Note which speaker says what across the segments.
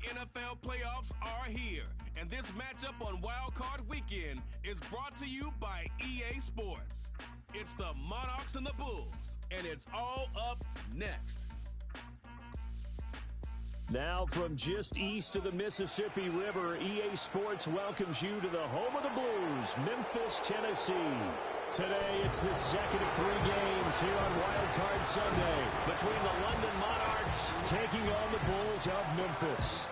Speaker 1: NFL playoffs are here, and this matchup on Wild Card Weekend is brought to you by EA Sports. It's the Monarchs and the Bulls, and it's all up next.
Speaker 2: Now from just east of the Mississippi River, EA Sports welcomes you to the home of the Blues, Memphis, Tennessee. Today, it's the second of 3 games here on Wild Card Sunday between the London Monarchs taking on the Bulls of Memphis.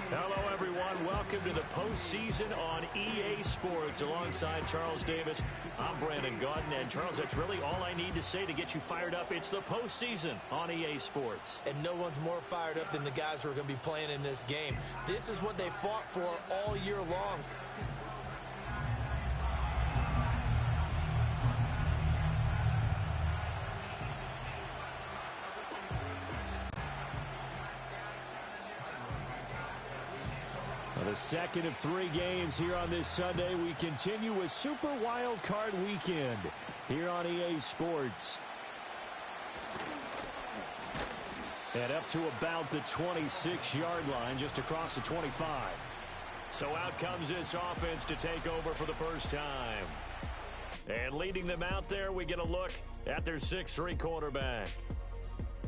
Speaker 2: Hello, everyone. Welcome to the postseason on EA Sports. Alongside Charles Davis, I'm Brandon Gaudin. And, Charles, that's really all I need to say to get you fired up. It's the postseason on EA Sports.
Speaker 3: And no one's more fired up than the guys who are going to be playing in this game. This is what they fought for all year long.
Speaker 2: The second of 3 games here on this Sunday. We continue with Super Wild Card Weekend here on EA Sports. And up to about the 26-yard line, just across the 25. So out comes this offense to take over for the first time. And leading them out there, we get a look at their 6'3" quarterback.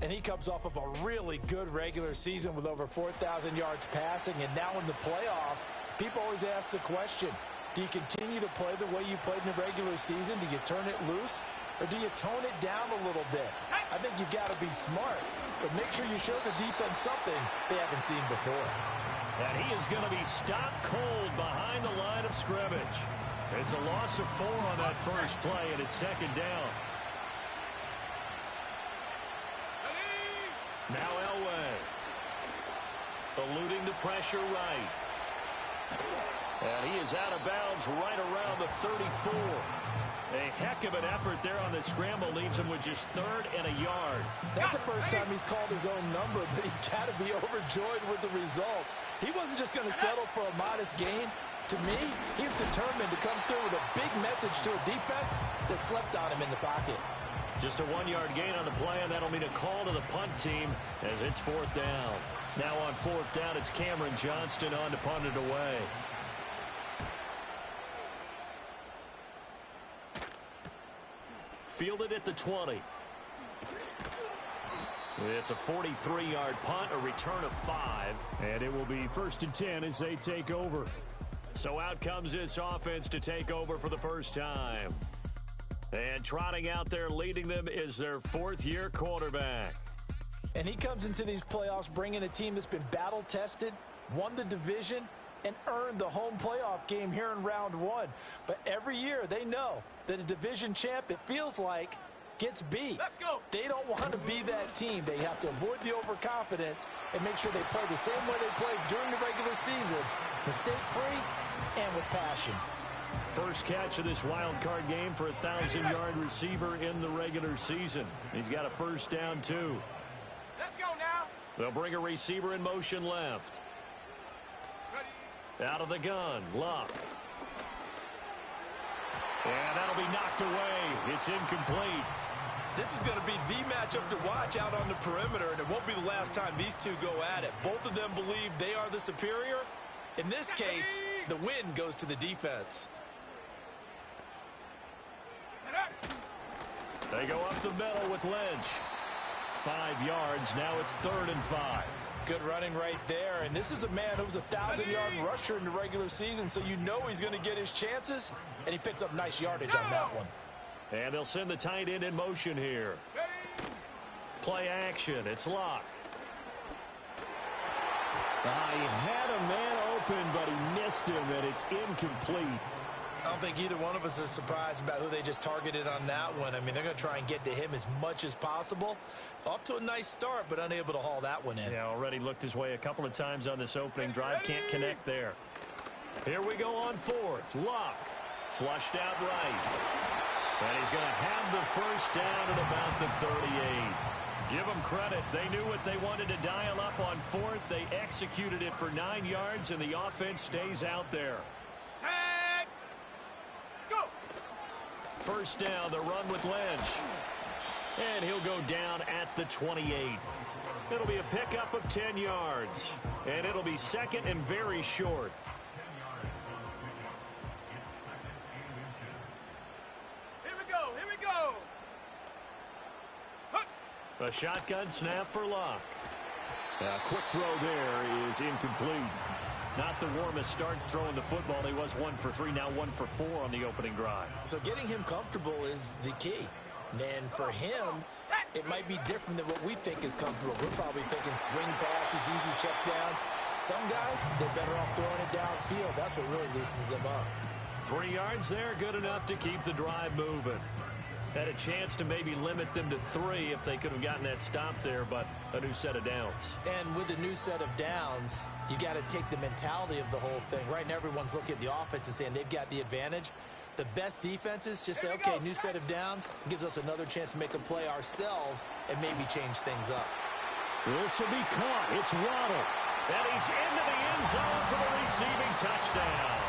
Speaker 3: And he comes off of a really good regular season with over 4,000 yards passing. And now in the playoffs, people always ask the question, do you continue to play the way you played in the regular season? Do you turn it loose? Or do you tone it down a little bit? I think you've got to be smart. But make sure you show the defense something they haven't seen before.
Speaker 2: And he is going to be stopped cold behind the line of scrimmage. It's a loss of 4 on that first play, and it's second down. Now Elway, eluding the pressure right. And he is out of bounds right around the 34. A heck of an effort there on the scramble leaves him with just 3rd and a yard.
Speaker 3: That's the first time he's called his own number, but he's got to be overjoyed with the results. He wasn't just going to settle for a modest gain. To me, he was determined to come through with a big message to a defense that slept on him in the pocket.
Speaker 2: Just a 1-yard gain on the play, and that'll mean a call to the punt team as it's 4th down. Now on 4th down, it's Cameron Johnston on to punt it away. Fielded at the 20. It's a 43-yard punt, a return of 5. And it will be 1st and 10 as they take over. So out comes this offense to take over for the first time. And trotting out there leading them is their 4th-year quarterback.
Speaker 3: And he comes into these playoffs bringing a team that's been battle-tested, won the division, and earned the home playoff game here in round 1. But every year they know that a division champ, it feels like, gets beat.
Speaker 1: Let's go.
Speaker 3: They don't want to be that team. They have to avoid the overconfidence and make sure they play the same way they played during the regular season, mistake-free and with passion.
Speaker 2: First catch of this wild card game for a 1,000-yard receiver in the regular season. He's got a first down, too.
Speaker 1: Let's go now.
Speaker 2: They'll bring a receiver in motion left. Out of the gun, Luck. And that'll be knocked away. It's incomplete.
Speaker 3: This is going to be the matchup to watch out on the perimeter, and it won't be the last time these two go at it. Both of them believe they are the superior. In this case, the win goes to the defense.
Speaker 2: They go up the middle with Lynch. 5 yards. Now it's 3rd and 5.
Speaker 3: Good running right there. And this is a man who was a 1,000-yard rusher in the regular season, so you know he's going to get his chances, and he picks up nice yardage on that one.
Speaker 2: And they'll send the tight end in motion here. Play action. It's Luck. He had a man open, but he missed him, and it's incomplete.
Speaker 3: I don't think either one of us is surprised about who they just targeted on that one. I mean, they're going to try and get to him as much as possible. Off to a nice start, but unable to haul that one in.
Speaker 2: Yeah, already looked his way a couple of times on this opening drive. Can't connect there. Here we go on 4th. Luck. Flushed out right. And he's going to have the first down at about the 38. Give them credit. They knew what they wanted to dial up on 4th. They executed it for 9 yards, and the offense stays out there. first down. The run with Lynch. And he'll go down at the 28. It'll be a pickup of 10 yards. And it'll be second and very short.
Speaker 1: Here we go. Here we go.
Speaker 2: A shotgun snap for Locke. A quick throw there is incomplete. Not the warmest starts throwing the football. He was 1 for 3, now 1 for 4 on the opening drive.
Speaker 3: So getting him comfortable is the key. And for him, it might be different than what we think is comfortable. We're probably thinking swing passes, easy check downs. Some guys, they're better off throwing it downfield. That's what really loosens them up.
Speaker 2: 3 yards there, good enough to keep the drive moving. Had a chance to maybe limit them to 3 if they could have gotten that stop there, but a new set of downs.
Speaker 3: And with a new set of downs, you got to take the mentality of the whole thing. Right now, everyone's looking at the offense and saying they've got the advantage. The best defenses just say, okay, new set of downs, gives us another chance to make a play ourselves and maybe change things up.
Speaker 2: This will be caught. It's Waddle. And he's into the end zone for the receiving touchdown.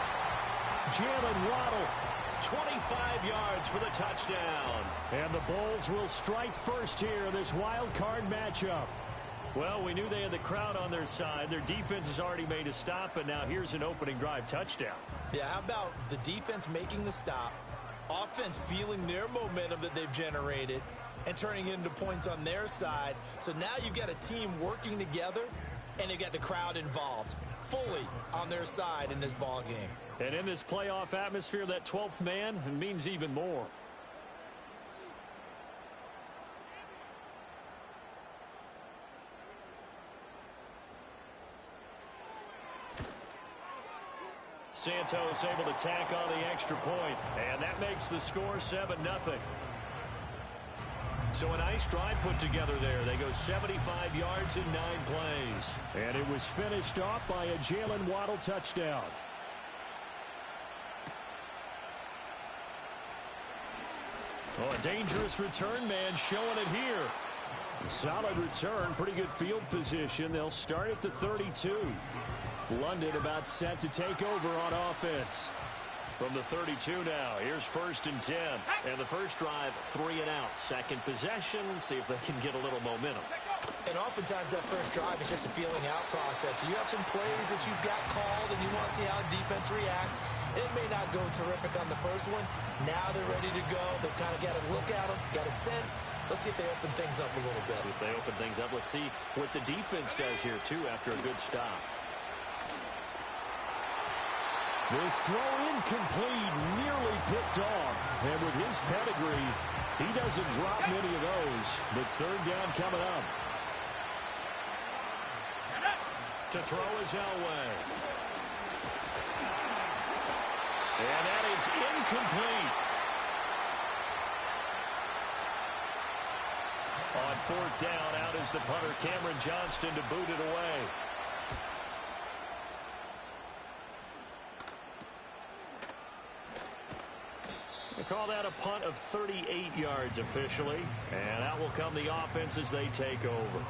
Speaker 2: Jalen Waddle, 25 yards for the touchdown. And the Bulls will strike first here in this wild card matchup. Well, we knew they had the crowd on their side. Their defense has already made a stop, and now here's an opening drive touchdown.
Speaker 3: Yeah, how about the defense making the stop, offense feeling their momentum that they've generated, and turning it into points on their side. So now you've got a team working together, and you've got the crowd involved fully on their side in this ball game.
Speaker 2: And in this playoff atmosphere, that 12th man means even more. Santos able to tack on the extra point, and that makes the score 7-0. So a nice drive put together there. They go 75 yards in 9 plays.
Speaker 4: And it was finished off by a Jalen Waddle touchdown.
Speaker 2: Oh, a dangerous return man showing it here.
Speaker 4: Solid return, pretty good field position. They'll start at the 32.
Speaker 2: London about set to take over on offense. From the 32 now, here's 1st and 10. And the first drive, 3 and out. Second possession, see if they can get a little momentum.
Speaker 3: And oftentimes that first drive is just a feeling out process. You have some plays that you've got called and you want to see how defense reacts. It may not go terrific on the first one. Now they're ready to go. They've kind of got to look at them, got a sense. Let's see if they open things up a little bit.
Speaker 2: See if they open things up. Let's see what the defense does here, too, after a good stop.
Speaker 4: This throw incomplete, nearly picked off. And with his pedigree, he doesn't drop many of those. But third down coming up.
Speaker 2: To throw is Elway. And that is incomplete. On 4th down, out is the punter, Cameron Johnston, to boot it away. They call that a punt of 38 yards officially. And out will come the offense as they take over.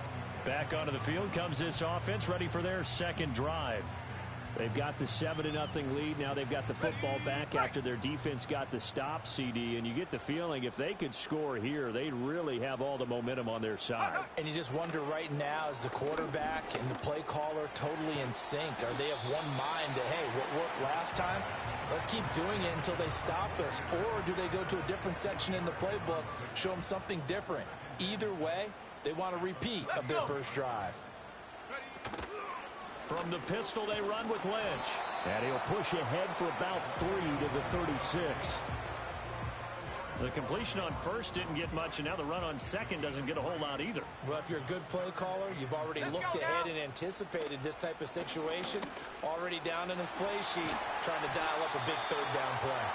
Speaker 2: Back onto the field comes this offense, ready for their second drive.
Speaker 4: They've got the 7-0 lead. Now they've got the football back after their defense got the stop, CD. And you get the feeling if they could score here, they'd really have all the momentum on their side.
Speaker 3: And you just wonder right now, is the quarterback and the play caller totally in sync? Are they of one mind that, hey, what worked last time? Let's keep doing it until they stop us. Or do they go to a different section in the playbook, show them something different? Either way, they want a repeat of their first drive.
Speaker 2: From the pistol, they run with Lynch.
Speaker 4: And he'll push ahead for about 3 to the 36.
Speaker 2: The completion on first didn't get much, and now the run on second doesn't get a whole lot either.
Speaker 3: Well, if you're a good play caller, you've already looked ahead and anticipated this type of situation. Already down in his play sheet, trying to dial up a big third down play.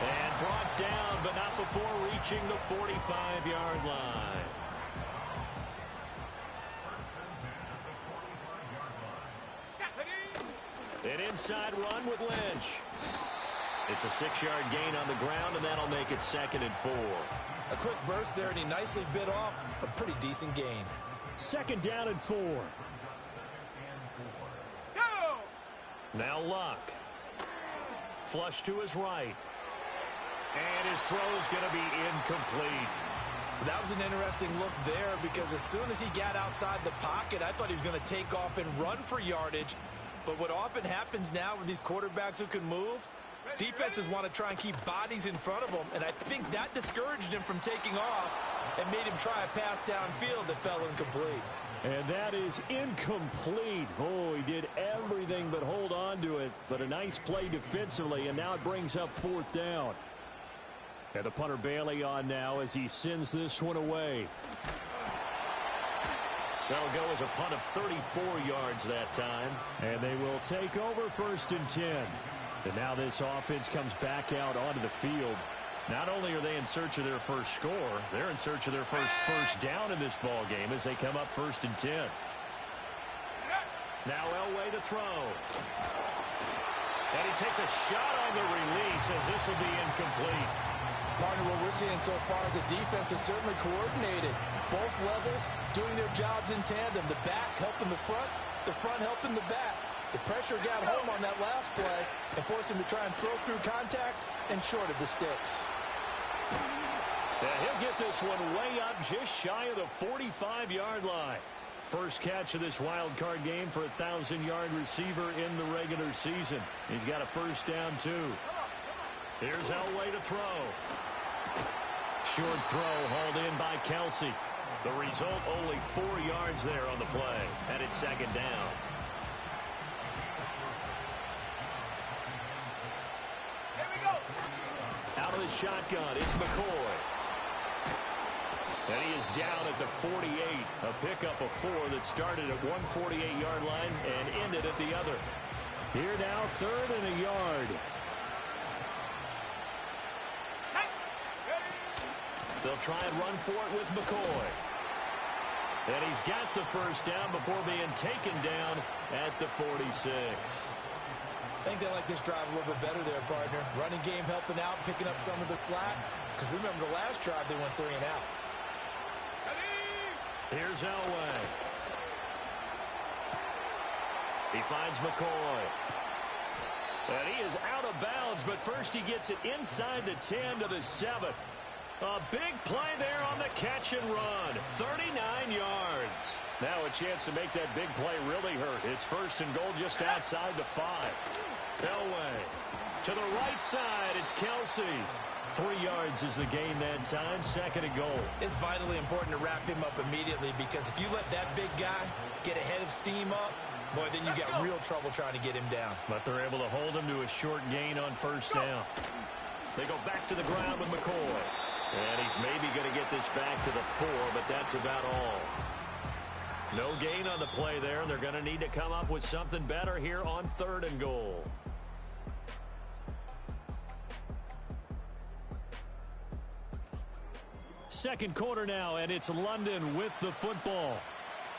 Speaker 2: And brought down, but not before reaching the 45-yard line. An inside run with Lynch. It's a 6-yard gain on the ground, and that'll make it 2nd and 4.
Speaker 3: A quick burst there, and he nicely bit off a pretty decent gain.
Speaker 4: 2nd down and 4.
Speaker 2: Now Luck. Flush to his right. And his throw's going to be incomplete.
Speaker 3: That was an interesting look there because as soon as he got outside the pocket, I thought he was going to take off and run for yardage. But what often happens now with these quarterbacks who can move, defenses want to try and keep bodies in front of them, and I think that discouraged him from taking off and made him try a pass downfield that fell incomplete.
Speaker 4: And that is incomplete. Oh, he did everything but hold on to it. But a nice play defensively, and now it brings up 4th down. And the punter Bailey on now as he sends this one away. That'll go as a punt of 34 yards that time. And they will take over 1st and 10. And now this offense comes back out onto the field. Not only are they in search of their first score, they're in search of their first down in this ball game as they come up 1st and 10. Now Elway to throw. And he takes a shot on the release as this will be incomplete.
Speaker 3: Partner, what we're seeing so far is the defense is certainly coordinated. Both levels doing their jobs in tandem. The back helping the front helping the back. The pressure got home on that last play and forced him to try and throw through contact and short of the sticks.
Speaker 2: Yeah, he'll get this one way up just shy of the 45-yard line. First catch of this wild card game for a 1,000-yard receiver in the regular season. He's got a first down, too. Here's Elway to throw. Short throw hauled in by Kelce. The result, only 4 yards there on the play. And it's 2nd down.
Speaker 1: Here we go.
Speaker 2: Out of the shotgun, it's McCoy. And he is down at the 48. A pickup of 4 that started at 148-yard line and ended at the other.
Speaker 4: Here now, 3rd and a yard.
Speaker 2: They'll try and run for it with McCoy. And he's got the first down before being taken down at the 46.
Speaker 3: I think they like this drive a little bit better there, partner. Running game helping out, picking up some of the slack. Because remember the last drive, they went 3 and out.
Speaker 2: Here's Elway. He finds McCoy. And he is out of bounds, but first he gets it inside the 10 to the 7. A big play there on the catch and run. 39 yards. Now a chance to make that big play really hurt. It's 1st and goal just outside the 5. Elway to the right side. It's Kelce. 3 yards is the gain that time. 2nd and goal.
Speaker 3: It's vitally important to wrap him up immediately because if you let that big guy get a head of steam up, boy, then you got real trouble trying to get him down.
Speaker 2: But they're able to hold him to a short gain on 1st down. They go back to the ground with McCoy. And he's maybe going to get this back to the 4, but that's about all. No gain on the play there. They're going to need to come up with something better here on 3rd and goal. Second quarter now, and it's London with the football.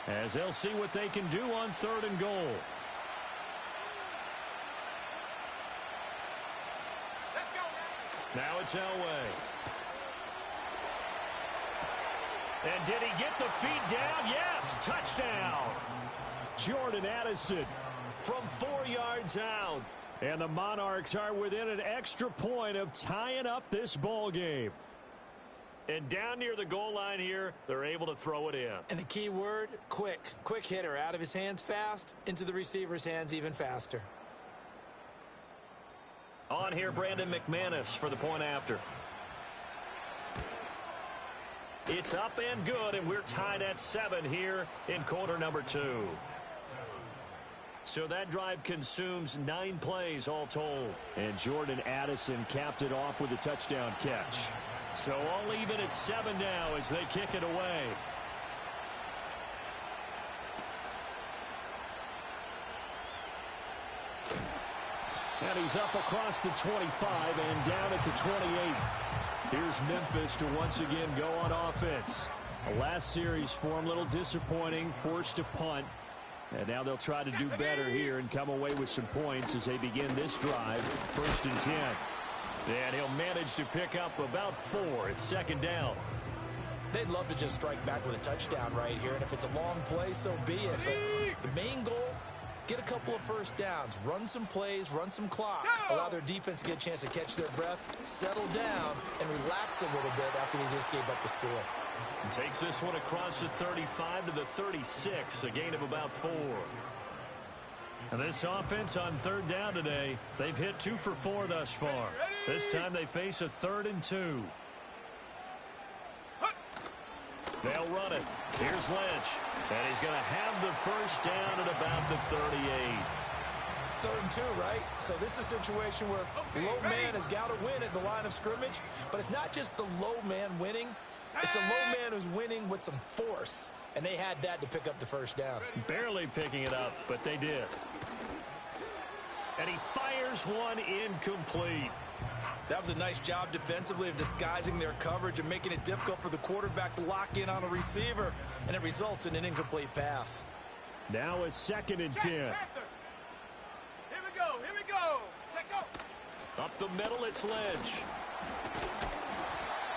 Speaker 2: As they'll see what they can do on 3rd and goal.
Speaker 1: Let's go.
Speaker 2: Now it's Elway. And did he get the feet down? Yes, touchdown.
Speaker 4: Jordan Addison
Speaker 2: From 4 yards out.
Speaker 4: and the Monarchs are within an extra point of tying up this ball game.
Speaker 2: And down near the goal line here, they're able to throw it in.
Speaker 3: And the key word, quick. Quick hitter. Out of his hands fast, into the receiver's hands even faster.
Speaker 2: On here, Brandon McManus for the point after. It's up and good, and we're tied at 7 here in quarter number 2. So that drive consumes 9 plays all told.
Speaker 4: And Jordan Addison capped it off with a touchdown catch.
Speaker 2: So all even at 7 now as they kick it away.
Speaker 4: And he's up across the 25 and down at the 28. Here's Memphis to once again go on offense. The last series for him, a little disappointing, forced to punt. And now they'll try to do better here and come away with some points as they begin this drive. 1st and 10.
Speaker 2: And he'll manage to pick up about 4. It's 2nd down.
Speaker 3: They'd love to just strike back with a touchdown right here. And if it's a long play, so be it. But the main goal, get a couple of first downs, run some plays, run some clock, allow their defense to get a chance to catch their breath, settle down, and relax a little bit after they just gave up a score.
Speaker 2: And takes this one across the 35 to the 36, a gain of about 4. And this offense on third down today, they've hit 2 for 4 thus far. This time they face a 3rd and 2. They'll run it. Here's Lynch. And he's going to have the first down at about the 38.
Speaker 3: 3rd and 2, right? So this is a situation where low man has got to win at the line of scrimmage, but it's not just the low man winning. It's the low man who's winning with some force, and they had that to pick up the first down.
Speaker 2: Barely picking it up, but they did. And he fires one incomplete.
Speaker 3: That was a nice job defensively of disguising their coverage and making it difficult for the quarterback to lock in on a receiver, and it results in an incomplete pass.
Speaker 4: Now a 2nd and 10.
Speaker 1: Here we go. Check out.
Speaker 2: Up the middle, it's Lynch.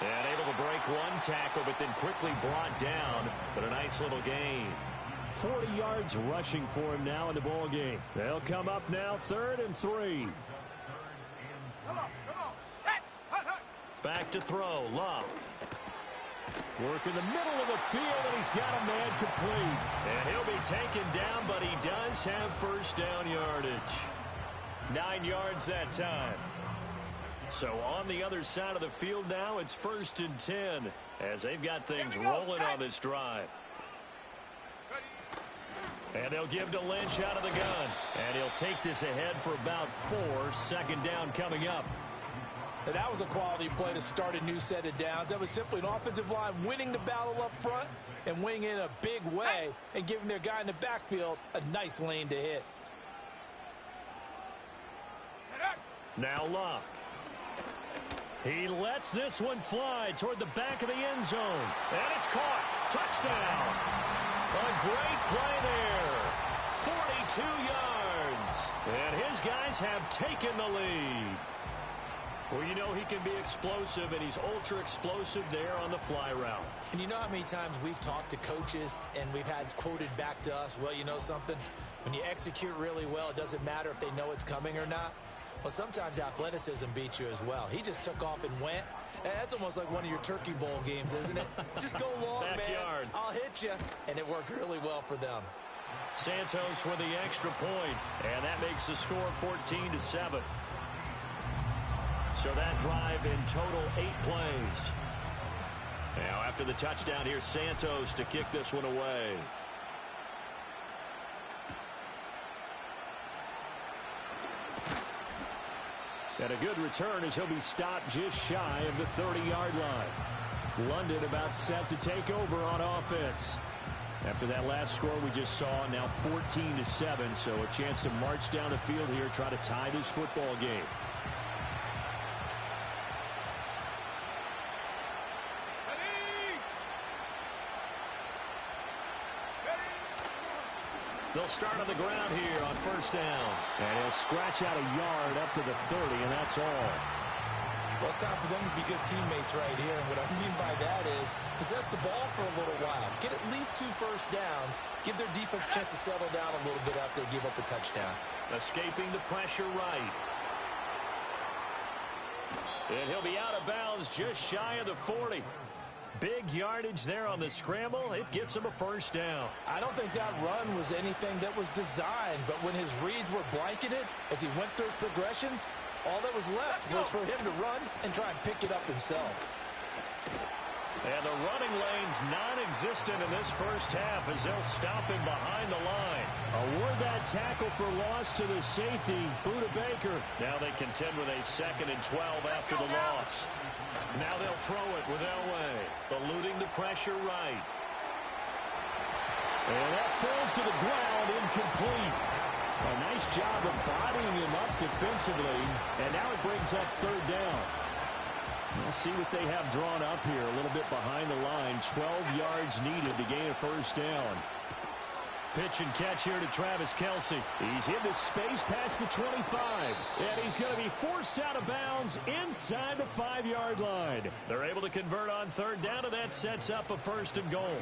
Speaker 2: And able to break one tackle, but then quickly brought down. But a nice little gain.
Speaker 4: 40 yards rushing for him now in the ball game. They'll come up now 3rd and 3.
Speaker 1: Come on. Set. Hut.
Speaker 2: Back to throw. Love.
Speaker 4: Work in the middle of the field, and he's got a man complete.
Speaker 2: And he'll be taken down, but he does have first down yardage. 9 yards that time. So on the other side of the field now, it's 1st and 10 as they've got things rolling on this drive. And they'll give to Lynch out of the gun. And he'll take this ahead for about 4. 2nd down coming up.
Speaker 3: And that was a quality play to start a new set of downs. That was simply an offensive line winning the battle up front and winning in a big way and giving their guy in the backfield a nice lane to hit.
Speaker 2: Now Luck. He lets this one fly toward the back of the end zone. And it's caught. Touchdown. A great play there. 42 yards. And his guys have taken the lead. Well, you know he can be explosive, and he's ultra explosive there on the fly route.
Speaker 3: And you know how many times we've talked to coaches and we've had quoted back to us, well, you know something? When you execute really well, it doesn't matter if they know it's coming or not. Well, sometimes athleticism beats you as well. He just took off and went. That's almost like one of your Turkey Bowl games, isn't it? Just go long,
Speaker 2: Backyard.
Speaker 3: man. I'll hit you. And it worked really well for them.
Speaker 2: Santos with the extra point, and that makes the score 14-7. So that drive in total 8 plays. Now after the touchdown, here's Santos to kick this one away.
Speaker 4: And a good return as he'll be stopped just shy of the 30-yard line. London about set to take over on offense. After that last score we just saw, now 14-7, so a chance to march down the field here, try to tie this football game.
Speaker 2: They'll start on the ground here on 1st down.
Speaker 4: And he'll scratch out a yard up to the 30, and that's all.
Speaker 3: Well, it's time for them to be good teammates right here. And what I mean by that is possess the ball for a little while. Get at least 2 first downs. Give their defense a chance to settle down a little bit after they give up a touchdown.
Speaker 2: Escaping the pressure right. And he'll be out of bounds just shy of the 40. Big yardage there on the scramble. It gets him a first down.
Speaker 3: I don't think that run was anything that was designed, but when his reads were blanketed as he went through his progressions, all that was left was for him to run and try and pick it up himself.
Speaker 2: And the running lane's non-existent in this first half as they'll stop him behind the line.
Speaker 4: Award that tackle for loss to the safety, Buda Baker.
Speaker 2: Now they contend with a 2nd and 12 after the loss. Now they'll throw it with Elway, eluding the pressure right.
Speaker 4: And that falls to the ground, incomplete. A nice job of bodying him up defensively, and now it brings up 3rd down. We'll see what they have drawn up here, a little bit behind the line. 12 yards needed to gain a first down.
Speaker 2: Pitch and catch here to Travis Kelce.
Speaker 4: He's into space past the 25. And he's going to be forced out of bounds inside the 5-yard line.
Speaker 2: They're able to convert on 3rd down, and that sets up a 1st and goal.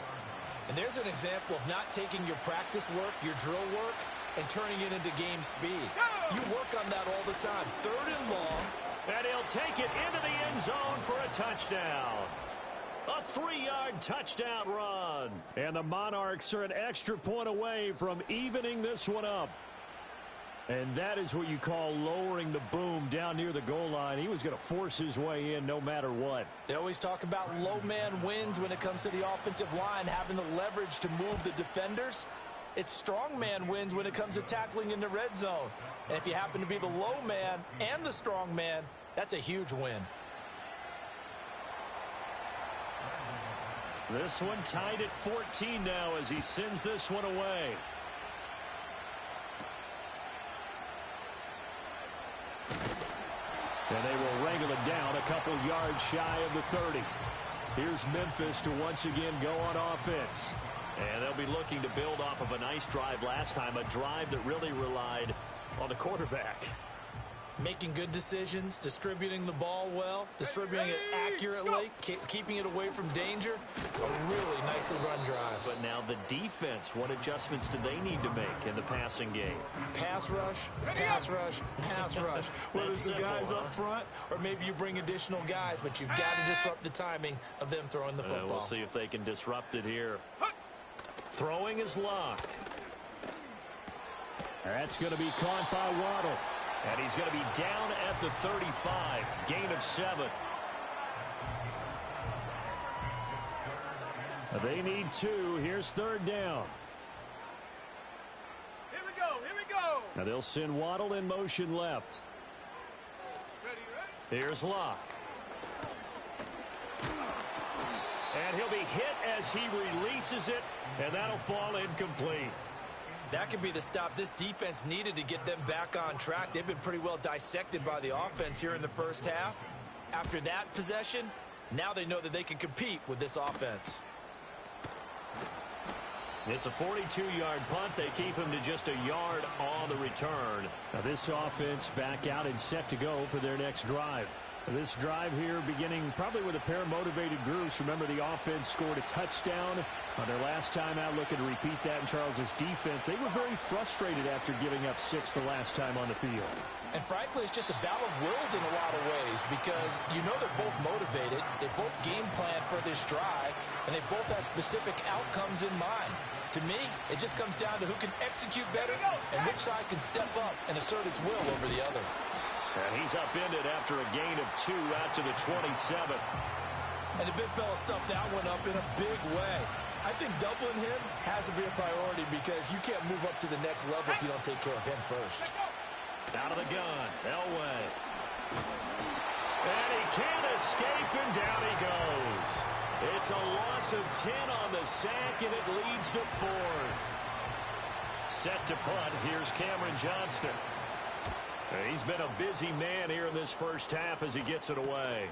Speaker 3: And there's an example of not taking your practice work, your drill work, and turning it into game speed. You work on that all the time. 3rd and long.
Speaker 2: And he'll take it into the end zone for a touchdown. A 3-yard touchdown run. And the Monarchs are an extra point away from evening this one up. And that is what you call lowering the boom down near the goal line. He was going to force his way in no matter what.
Speaker 3: They always talk about low man wins when it comes to the offensive line, having the leverage to move the defenders. It's strong man wins when it comes to tackling in the red zone. And if you happen to be the low man and the strong man, that's a huge win.
Speaker 2: This one tied at 14 now as he sends this one away. And they will wrangle it down a couple yards shy of the 30. Here's Memphis to once again go on offense. And they'll be looking to build off of a nice drive last time, a drive that really relied on the quarterback.
Speaker 3: Making good decisions, distributing the ball well, distributing it accurately, keeping it away from danger. A really nicely run drive.
Speaker 2: But now the defense, what adjustments do they need to make in the passing game?
Speaker 3: Pass rush, pass rush, pass rush. Whether it's the guys up front or maybe you bring additional guys, but you've got to disrupt the timing of them throwing the football.
Speaker 2: We'll see if they can disrupt it here. Throwing is Locke. That's going to be caught by Waddle. And he's going to be down at the 35. Gain of 7. They need 2. Here's 3rd down.
Speaker 1: Here we go. Here we go.
Speaker 2: Now they'll send Waddle in motion left.
Speaker 1: Ready.
Speaker 2: Here's Locke. And he'll be hit as he releases it. And that'll fall incomplete.
Speaker 3: That could be the stop this defense needed to get them back on track. They've been pretty well dissected by the offense here in the first half. After that possession, now they know that they can compete with this offense.
Speaker 2: It's a 42-yard punt. They keep him to just a yard on the return. Now this offense back out and set to go for their next drive. This drive here beginning probably with a pair of motivated groups. Remember, the offense scored a touchdown on their last time out, looking to repeat that in Charles's defense. They were very frustrated after giving up 6 the last time on the field.
Speaker 3: And frankly, it's just a battle of wills in a lot of ways because you know they're both motivated. They both game plan for this drive, and they both have specific outcomes in mind. To me, it just comes down to who can execute better and which side can step up and assert its will over the other.
Speaker 2: And he's upended after a gain of 2 out to the 27.
Speaker 3: And the big fella stuffed that one up in a big way. I think doubling him has to be a priority because you can't move up to the next level if you don't take care of him first.
Speaker 2: Out of the gun, Elway. And he can't escape, and down he goes. It's a loss of 10 on the sack, and it leads to 4th. Set to punt, here's Cameron Johnston. He's been a busy man here in this first half as he gets it away.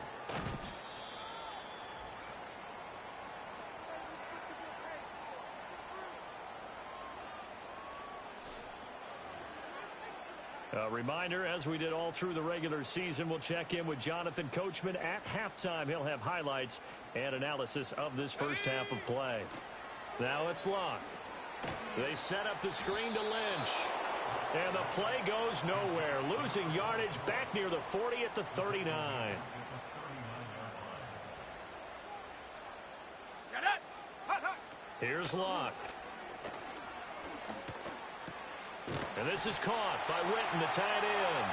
Speaker 2: A reminder, as we did all through the regular season, we'll check in with Jonathan Coachman at halftime. He'll have highlights and analysis of this first half of play. Now it's Locke. They set up the screen to Lynch. And the play goes nowhere. Losing yardage back near the 40 at the 39. Here's Locke. And this is caught by Witten, the tight end.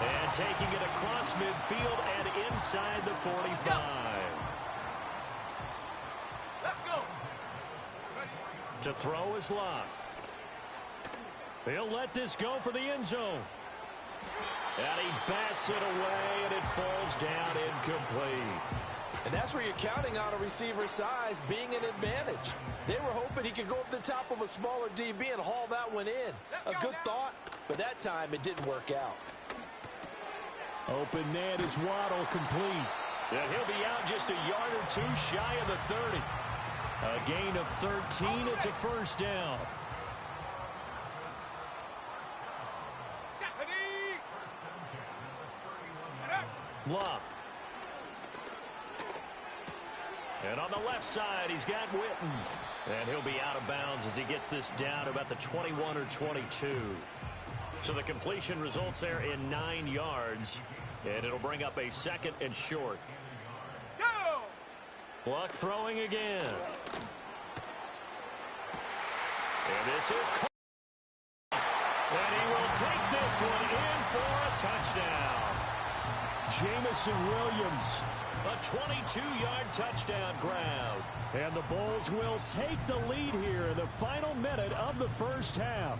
Speaker 2: And taking it across midfield and inside the 45.
Speaker 1: Let's go.
Speaker 2: To throw is Locke. He'll let this go for the end zone. And he bats it away, and it falls down incomplete.
Speaker 3: And that's where you're counting on a receiver's size being an advantage. They were hoping he could go up the top of a smaller DB and haul that one in. A good thought, but that time it didn't work out.
Speaker 2: Open man is Waddle, complete. And he'll be out just a yard or 2 shy of the 30. A gain of 13. It's a first down. Locke. And on the left side, he's got Witten. And he'll be out of bounds as he gets this down to about the 21 or 22. So the completion results there in 9 yards. And it'll bring up a 2nd and short. Go! Luck throwing again. And this is... And he will take this one in for a touchdown.
Speaker 4: Jamison Williams.
Speaker 2: A 22-yard touchdown grab.
Speaker 4: And the Bulls will take the lead here in the final minute of the first half.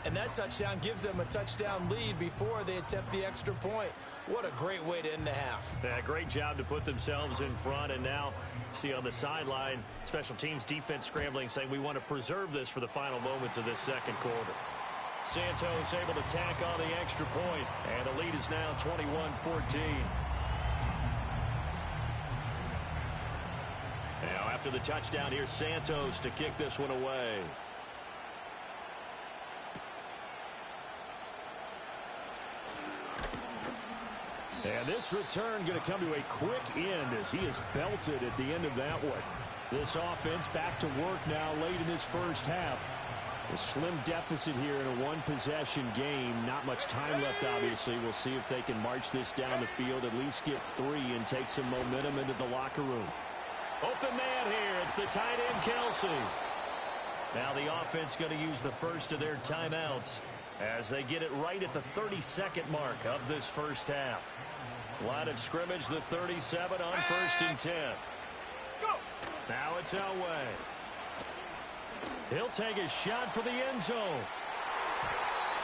Speaker 3: And that touchdown gives them a touchdown lead before they attempt the extra point. What a great way to end the half.
Speaker 2: Yeah, great job to put themselves in front. And now, see on the sideline, special teams defense scrambling, saying we want to preserve this for the final moments of this second quarter. Santos able to tack on the extra point. And the lead is now 21-14. Now, after the touchdown, here's Santos to kick this one away.
Speaker 4: And this return going to come to a quick end as he is belted at the end of that one. This offense back to work now late in this first half. A slim deficit here in a one-possession game. Not much time left, obviously. We'll see if they can march this down the field, at least get 3 and take some momentum into the locker room.
Speaker 2: Open man here. It's the tight end, Kelce. Now the offense going to use the first of their timeouts as they get it right at the 32nd mark of this first half. Line of scrimmage, the 37 on 1st and 10.
Speaker 1: Go.
Speaker 2: Now it's Elway. He'll take a shot for the end zone.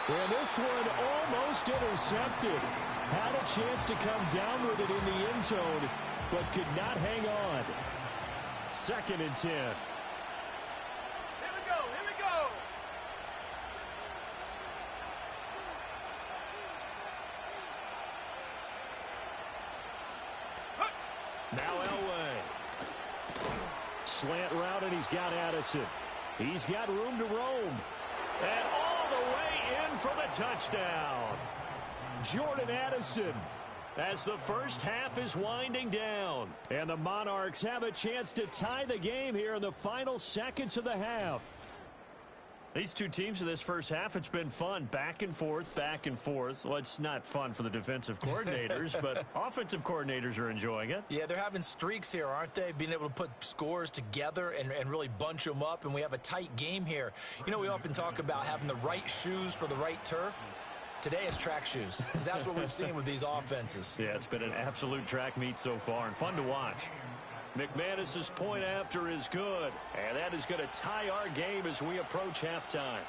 Speaker 4: And this one almost intercepted. Had a chance to come down with it in the end zone, but could not hang on. 2nd and 10.
Speaker 1: Here we go. Here we go.
Speaker 2: Now Elway.
Speaker 4: Slant route, and he's got Addison. He's got room to roam.
Speaker 2: And all the way in for the touchdown.
Speaker 4: Jordan Addison.
Speaker 2: As the first half is winding down.
Speaker 4: And the Monarchs have a chance to tie the game here in the final seconds of the half.
Speaker 2: These two teams in this first half, it's been fun. Back and forth, back and forth. Well, it's not fun for the defensive coordinators, but offensive coordinators are enjoying it.
Speaker 3: Yeah, they're having streaks here, aren't they? Being able to put scores together and really bunch them up, and we have a tight game here. You know, we often talk about having the right shoes for the right turf. Today it's track shoes. That's what we've seen with these offenses.
Speaker 2: Yeah, it's been an absolute track meet so far and fun to watch. McManus's point after is good, and that is going to tie our game as we approach halftime.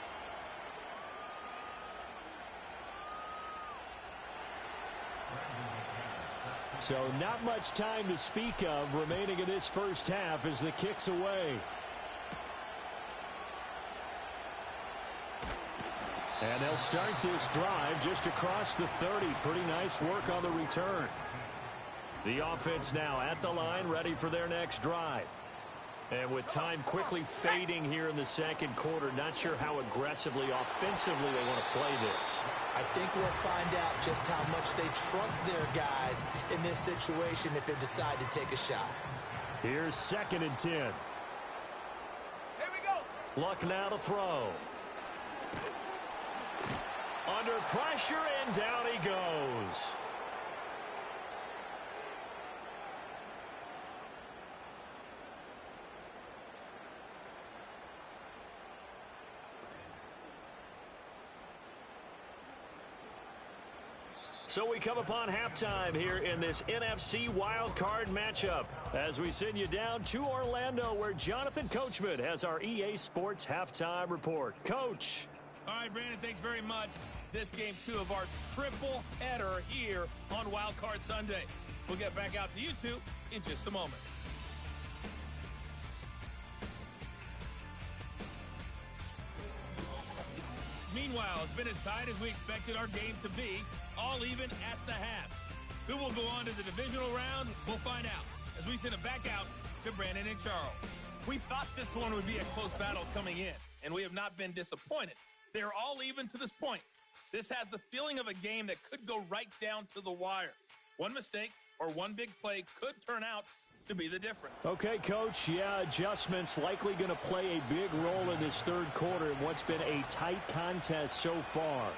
Speaker 4: So not much time to speak of remaining in this first half as the kick's away. And they'll start this drive just across the 30. Pretty nice work on the return.
Speaker 2: The offense now at the line, ready for their next drive. And with time quickly fading here in the second quarter, not sure how aggressively, offensively they want to play this.
Speaker 3: I think we'll find out just how much they trust their guys in this situation if they decide to take a shot.
Speaker 4: Here's 2nd and 10.
Speaker 1: Here we go.
Speaker 2: Luck now to throw. Under pressure, and down he goes. So we come upon halftime here in this NFC wildcard matchup as we send you down to Orlando where Jonathan Coachman has our EA Sports halftime report. Coach.
Speaker 1: All right, Brandon, thanks very much. This game 2 of our triple header here on Wildcard Sunday. We'll get back out to you two in just a moment. Meanwhile, it's been as tight as we expected our game to be, all even at the half. Who will go on to the divisional round? We'll find out as we send it back out to Brandon and Charles. We thought this one would be a close battle coming in, and we have not been disappointed. They're all even to this point. This has the feeling of a game that could go right down to the wire. One mistake or one big play could turn out to be the difference.
Speaker 4: Okay, Coach. Yeah, adjustments likely going to play a big role in this third quarter in what's been a tight contest so far.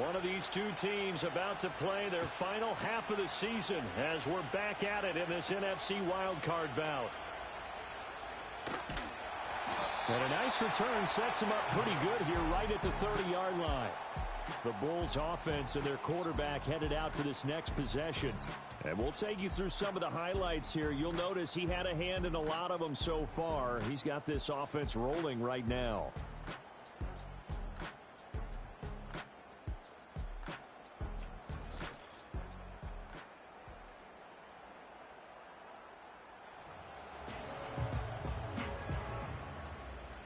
Speaker 4: One of these two teams about to play their final half of the season as we're back at it in this NFC wildcard bout. And a nice return sets them up pretty good here right at the 30-yard line. The Bulls offense and their quarterback headed out for this next possession. And we'll take you through some of the highlights here. You'll notice he had a hand in a lot of them so far. He's got this offense rolling right now.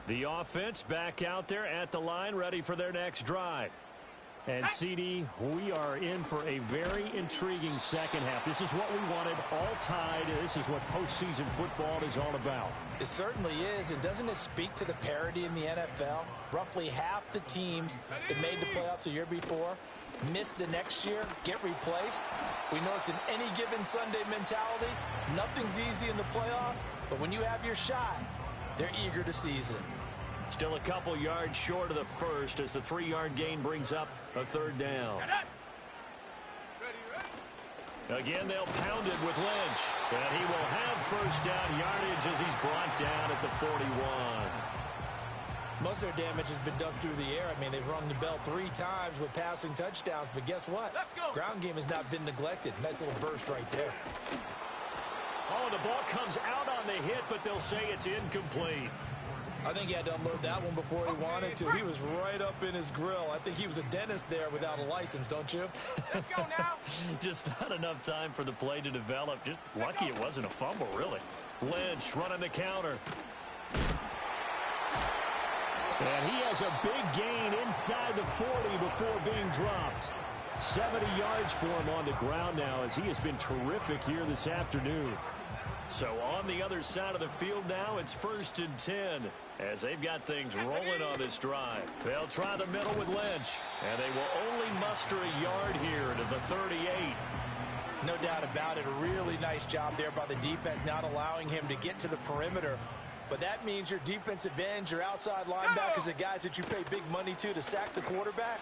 Speaker 4: The offense back out there at the line, ready for their next drive. And, CD, we are in for a very intriguing second half. This is what we wanted, all tied. This is what postseason football is all about.
Speaker 3: It certainly is. And doesn't it speak to the parity in the NFL? Roughly half the teams that made the playoffs the year before miss the next year, get replaced. We know it's an any given Sunday mentality. Nothing's easy in the playoffs, but when you have your shot, they're eager to seize it.
Speaker 2: Still a couple yards short of the first as the 3-yard gain brings up a third down. Again, they'll pound it with Lynch. And he will have first down yardage as he's brought down at the 41.
Speaker 3: Most of their damage has been done through the air. I mean, they've rung the bell 3 times with passing touchdowns. But guess what? Ground game has not been neglected. Nice little burst right there.
Speaker 2: Oh, the ball comes out on the hit, but they'll say it's incomplete.
Speaker 3: I think he had to unload that one before he wanted to. He was right up in his grill. I think he was a dentist there without a license, don't you?
Speaker 1: Let's go now.
Speaker 2: Just not enough time for the play to develop. Just lucky it wasn't a fumble, really. Lynch running the counter.
Speaker 4: And he has a big gain inside the 40 before being dropped. 70 yards for him on the ground now as he has been terrific here this afternoon.
Speaker 2: So on the other side of the field now, it's 1st and 10 as they've got things rolling on this drive. They'll try the middle with Lynch, and they will only muster a yard here to the 38.
Speaker 3: No doubt about it. A really nice job there by the defense, not allowing him to get to the perimeter. But that means your defensive ends, your outside linebackers, the guys that you pay big money to sack the quarterback,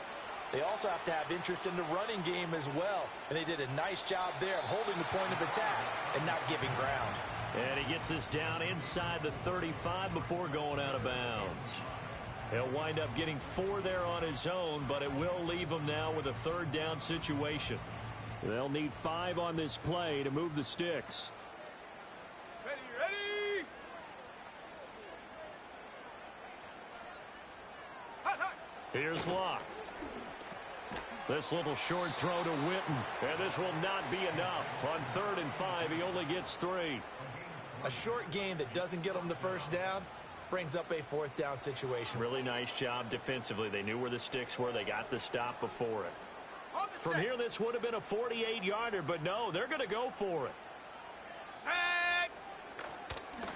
Speaker 3: they also have to have interest in the running game as well. And they did a nice job there of holding the point of attack and not giving ground.
Speaker 2: And he gets this down inside the 35 before going out of bounds. He'll wind up getting 4 there on his own, but it will leave him now with a 3rd down situation.
Speaker 4: They'll need 5 on this play to move the sticks.
Speaker 1: Ready.
Speaker 2: Here's Locke. This little short throw to Witten, and this will not be enough. On 3rd and 5, he only gets 3.
Speaker 3: A short gain that doesn't get them the first down brings up a 4th down situation.
Speaker 2: Really nice job defensively. They knew where the sticks were. They got the stop before it. From here, this would have been a 48-yarder, but no, they're going to go for it.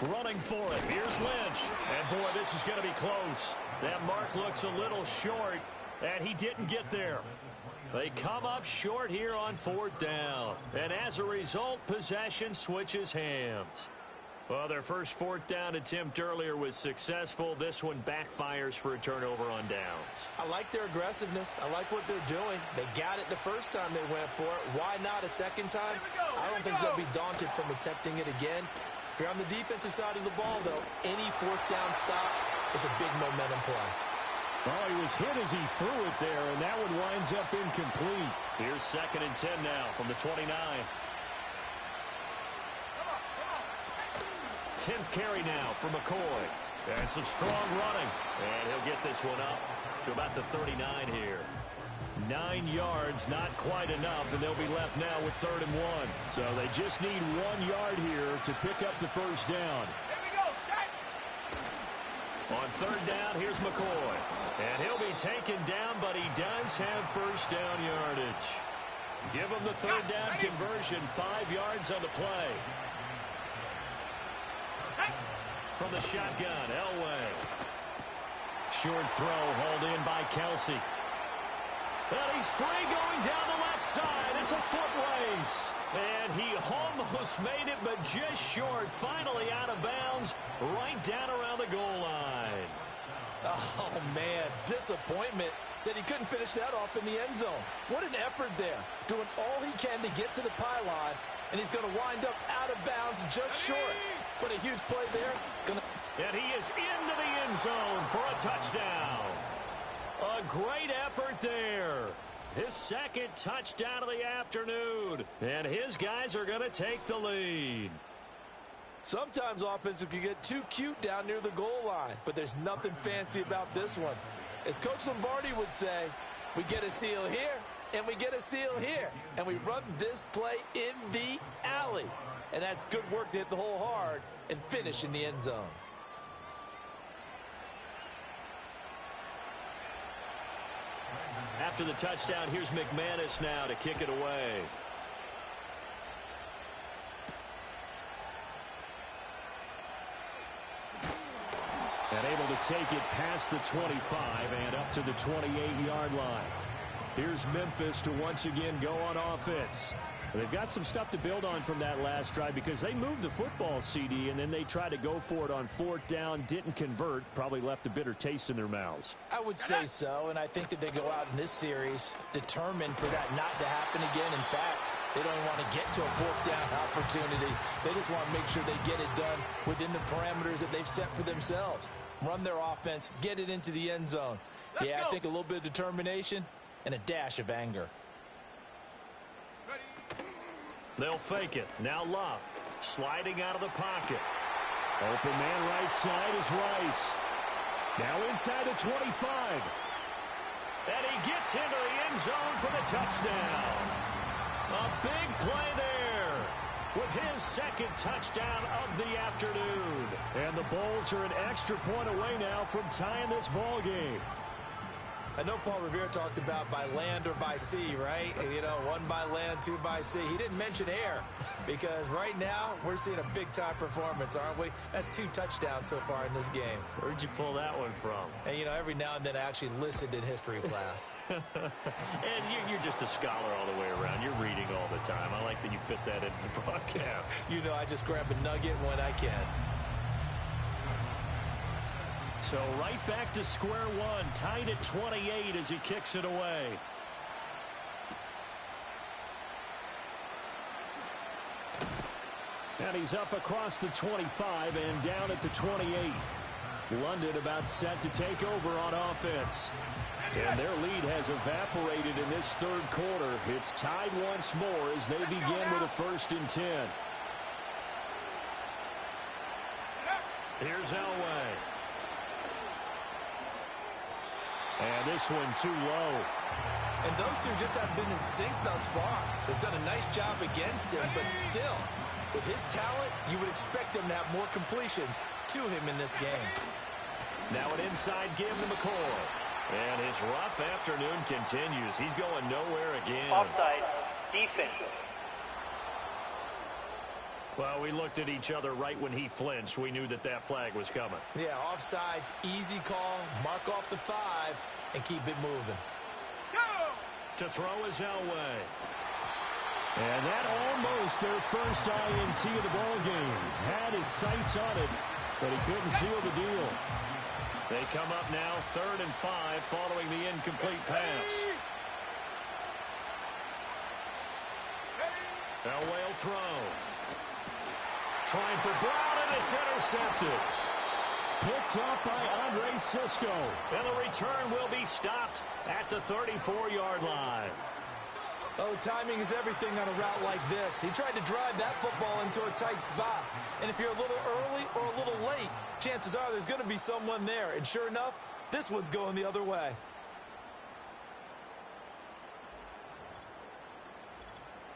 Speaker 2: Running for it. Here's Lynch. And, boy, this is going to be close. That mark looks a little short, and he didn't get there. They come up short here on 4th down. And as a result, possession switches hands. Well, their first 4th down attempt earlier was successful. This one backfires for a turnover on downs.
Speaker 3: I like their aggressiveness. I like what they're doing. They got it the first time they went for it. Why not a second time? I don't think they'll be daunted from attempting it again. If you're on the defensive side of the ball, though, any 4th down stop is a big momentum play.
Speaker 4: Oh, he was hit as he threw it there, and that one winds up incomplete.
Speaker 2: Here's 2nd and 10 now from the 29. 10th carry now for McCoy. And some strong running. And he'll get this one up to about the 39 here.
Speaker 4: 9 yards, not quite enough, and they'll be left now with 3rd and 1. So they just need 1 yard here to pick up the first down.
Speaker 2: On 3rd down, here's McCoy. And he'll be taken down, but he does have first down yardage. Give him the 3rd down conversion, 5 yards on the play. From the shotgun, Elway. Short throw hauled in by Kelce. And he's free going down the left side. It's a foot race. And he almost made it, but just short. Finally out of bounds, right down around the goal line.
Speaker 3: Oh, man, disappointment that he couldn't finish that off in the end zone. What an effort there, doing all he can to get to the pylon, and he's going to wind up out of bounds just short. But a huge play there.
Speaker 2: And he is into the end zone for a touchdown. A great effort there. His second touchdown of the afternoon. And his guys are going to take the lead.
Speaker 3: Sometimes offenses can get too cute down near the goal line, but there's nothing fancy about this one. As Coach Lombardi would say, we get a seal here, and we get a seal here, and we run this play in the alley. And that's good work to hit the hole hard and finish in the end zone.
Speaker 2: After the touchdown, here's McManus now to kick it away. And able to take it past the 25 and up to the 28-yard line. Here's Memphis to once again go on offense. They've got some stuff to build on from that last drive because they moved the football, CD, and then they tried to go for it on fourth down, didn't convert, probably left a bitter taste in their mouths.
Speaker 3: I would say so, and I think that they go out in this series determined for that not to happen again. In fact, they don't even want to get to a fourth down opportunity. They just want to make sure they get it done within the parameters that they've set for themselves. Run their offense, get it into the end zone. I think a little bit of determination and a dash of anger.
Speaker 2: They'll fake it. Now Love sliding out of the pocket. Open man right side is Rice. Now inside the 25. And he gets into the end zone for the touchdown. A big play there with his second touchdown of the afternoon. And the Bulls are an extra point away now from tying this ball game.
Speaker 3: I know Paul Revere talked about by land or by sea, right? You know, one by land, two by sea. He didn't mention air because right now we're seeing a big-time performance, aren't we? That's 2 touchdowns so far in this game.
Speaker 2: Where'd you pull that one from?
Speaker 3: And, you know, every now and then I actually listened in history class.
Speaker 2: And you're just a scholar all the way around. You're reading all the time. I like that you fit that into the broadcast.
Speaker 3: You know, I just grab a nugget when I can.
Speaker 2: So right back to square one, tied at 28 as he kicks it away. And he's up across the 25 and down at the 28. London about set to take over on offense. And their lead has evaporated in this third quarter. It's tied once more as they begin with a 1st and 10. Here's Elway. And this one too low.
Speaker 3: And those two just haven't been in sync thus far. They've done a nice job against him, but still, with his talent, you would expect them to have more completions to him in this game.
Speaker 2: Now an inside give to McCoy. And his rough afternoon continues. He's going nowhere again.
Speaker 5: Offside, defense.
Speaker 2: Well, we looked at each other right when he flinched. We knew that that flag was coming.
Speaker 3: Yeah, offsides, easy call, mark off the 5, and keep it moving.
Speaker 2: To throw is Elway. And that almost their first INT of the ball game. Had his sights on it, but he couldn't seal the deal. They come up now 3rd and 5 following the incomplete pass. Elway will throw. Trying for Brown, and it's intercepted. Picked up by Andre Sisco. And the return will be stopped at the 34-yard line.
Speaker 3: Oh, timing is everything on a route like this. He tried to drive that football into a tight spot. And if you're a little early or a little late, chances are there's going to be someone there. And sure enough, this one's going the other way.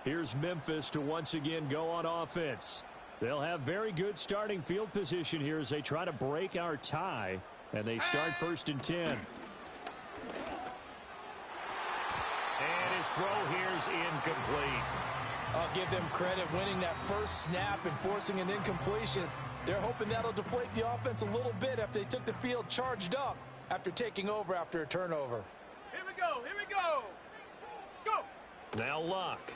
Speaker 2: Here's Memphis to once again go on offense. They'll have very good starting field position here as they try to break our tie. And they start 1st and 10. And his throw here's incomplete.
Speaker 3: I'll give them credit winning that first snap and forcing an incompletion. They're hoping that'll deflate the offense a little bit after they took the field charged up after taking over after a turnover.
Speaker 1: Here we go, here we go.
Speaker 2: Now Luck.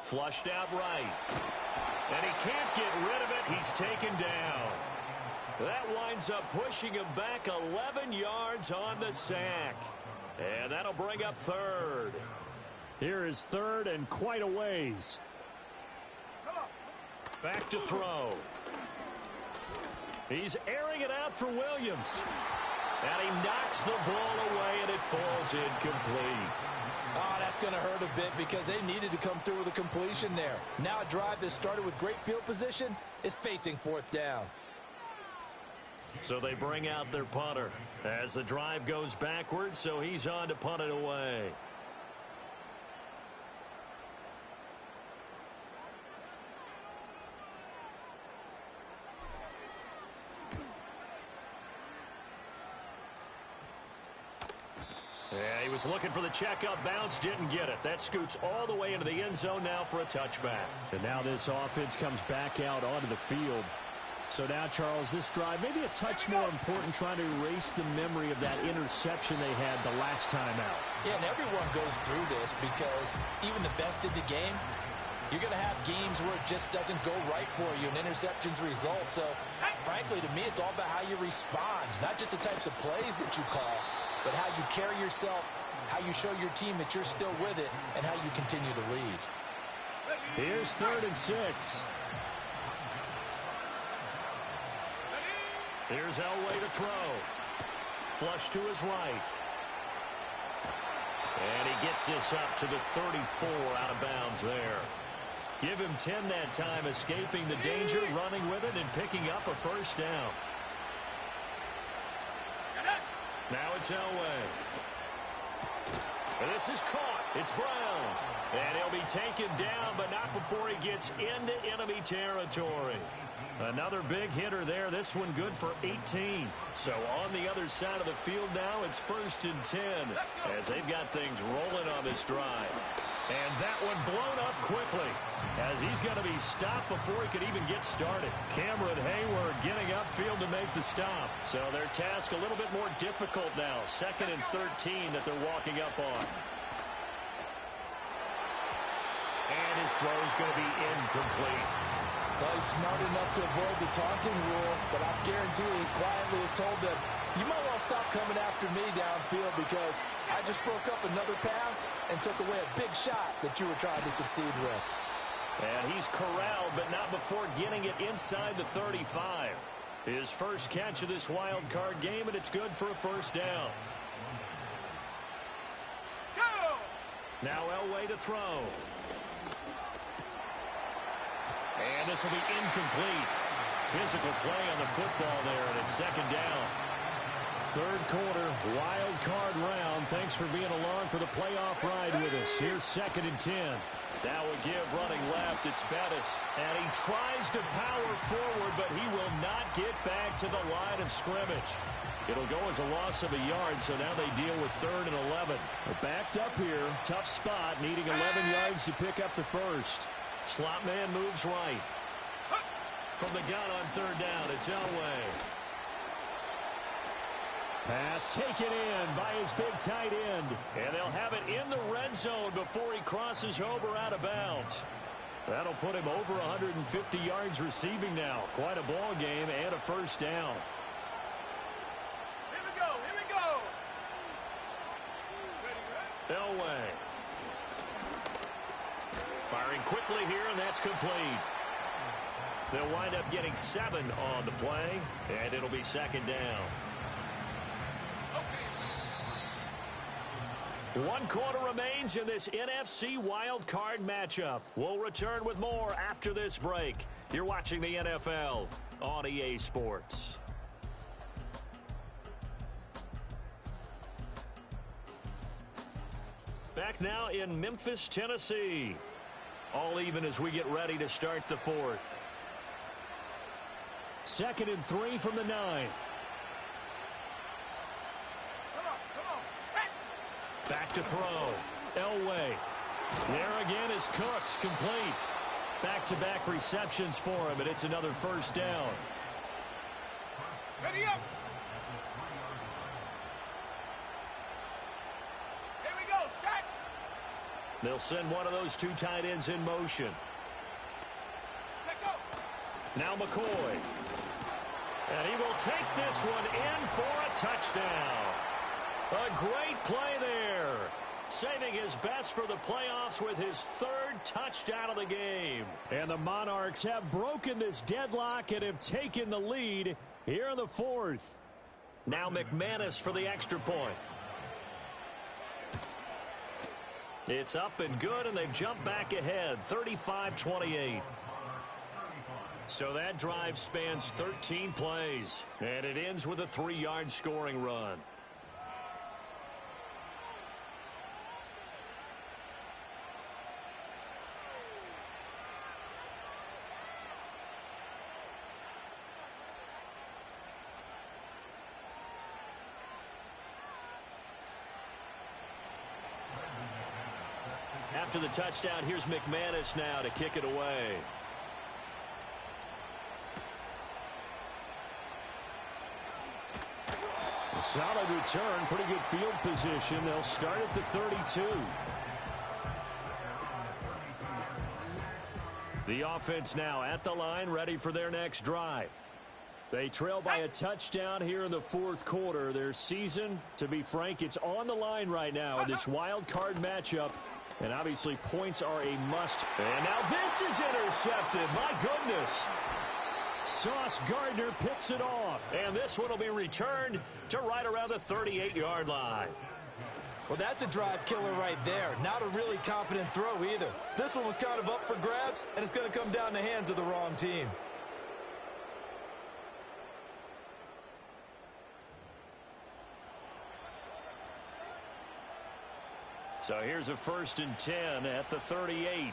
Speaker 2: Flushed out right. And he can't get rid of it. He's taken down. That winds up pushing him back 11 yards on the sack. And that'll bring up third.
Speaker 4: Here is third and quite a ways.
Speaker 2: Back to throw. He's airing it out for Williams. And he knocks the ball away, and it falls incomplete.
Speaker 3: Oh, that's going to hurt a bit because they needed to come through with a completion there. Now a drive that started with great field position is facing fourth down.
Speaker 2: So they bring out their punter as the drive goes backwards, so he's on to punt it away. Yeah, he was looking for the checkup bounce, didn't get it. That scoots all the way into the end zone now for a touchback.
Speaker 4: And now this offense comes back out onto the field. So now, Charles, this drive maybe a touch more important, trying to erase the memory of that interception they had the last time out.
Speaker 3: Yeah, and everyone goes through this because even the best in the game, you're going to have games where it just doesn't go right for you and interceptions result. So, frankly, to me, it's all about how you respond, not just the types of plays that you call, but how you carry yourself, how you show your team that you're still with it, and how you continue to lead.
Speaker 4: Here's 3rd and 6.
Speaker 2: Here's Elway to throw. Flush to his right. And he gets this up to the 34 out of bounds there. Give him 10 that time, escaping the danger, running with it, and picking up a first down. Now it's Elway. And this is caught. It's Brown. And he'll be taken down, but not before he gets into enemy territory. Another big hitter there. This one good for 18. So on the other side of the field now, it's 1st and 10 as they've got things rolling on this drive. And that one blown up quickly as he's going to be stopped before he could even get started. Cameron Hayward getting upfield to make the stop. So their task a little bit more difficult now. 2nd and 13 that they're walking up on. And his throw is going to be incomplete.
Speaker 3: Well, he's smart enough to avoid the taunting rule, but I guarantee he quietly has told them, you might want to stop coming after me downfield because I just broke up another pass and took away a big shot that you were trying to succeed with.
Speaker 2: And he's corralled, but not before getting it inside the 35. His first catch of this wild card game, and it's good for a first down. Go! Now Elway to throw. And this will be incomplete. Physical play on the football there, and it's 2nd down.
Speaker 4: 3rd quarter, wild card round. Thanks for being along for the playoff ride with us. Here's 2nd and 10.
Speaker 2: Now we give running left. It's Bettis. And he tries to power forward, but he will not get back to the line of scrimmage. It'll go as a loss of a yard, so now they deal with 3rd and 11.
Speaker 4: They're backed up here. Tough spot, needing 11 yards to pick up the first.
Speaker 2: Slot man moves right. From the gun on 3rd down, it's Elway.
Speaker 4: Pass taken in by his big tight end.
Speaker 2: And they'll have it in the red zone before he crosses over out of bounds. That'll put him over 150 yards receiving now. Quite a ball game and a first down.
Speaker 1: Here we go, here we go.
Speaker 2: Elway. Firing quickly here, and that's complete. They'll wind up getting 7 on the play, and it'll be 2nd down. 1 quarter remains in this NFC wild card matchup. We'll return with more after this break. You're watching the NFL on EA Sports. Back now in Memphis, Tennessee. All even as we get ready to start the 4th.
Speaker 4: 2nd and 3 from the 9.
Speaker 2: Back to throw. Elway. There again is Cooks, complete. Back-to-back receptions for him, and it's another first down.
Speaker 1: Ready up. Here we go, set.
Speaker 2: They'll send one of those two tight ends in motion. Now McCoy. And he will take this one in for a touchdown. A great play there. Saving his best for the playoffs with his third touchdown of the game.
Speaker 4: And the Monarchs have broken this deadlock and have taken the lead here in the fourth.
Speaker 2: Now McManus for the extra point. It's up and good, and they've jumped back ahead, 35-28. So that drive spans 13 plays, and it ends with a 3-yard scoring run. After the touchdown, here's McManus now to kick it away.
Speaker 4: A solid return, pretty good field position. They'll start at the 32.
Speaker 2: The offense now at the line, ready for their next drive.
Speaker 4: They trail by a touchdown here in the fourth quarter. Their season, to be frank, it's on the line right now in this wild card matchup. And obviously points are a must.
Speaker 2: And now this is intercepted. My goodness.
Speaker 4: Sauce Gardner picks it off.
Speaker 2: And this one will be returned to right around the 38-yard line.
Speaker 3: Well, that's a drive killer right there. Not a really confident throw either. This one was kind of up for grabs, and it's going to come down the hands of the wrong team.
Speaker 2: So here's a 1st and 10 at the 38.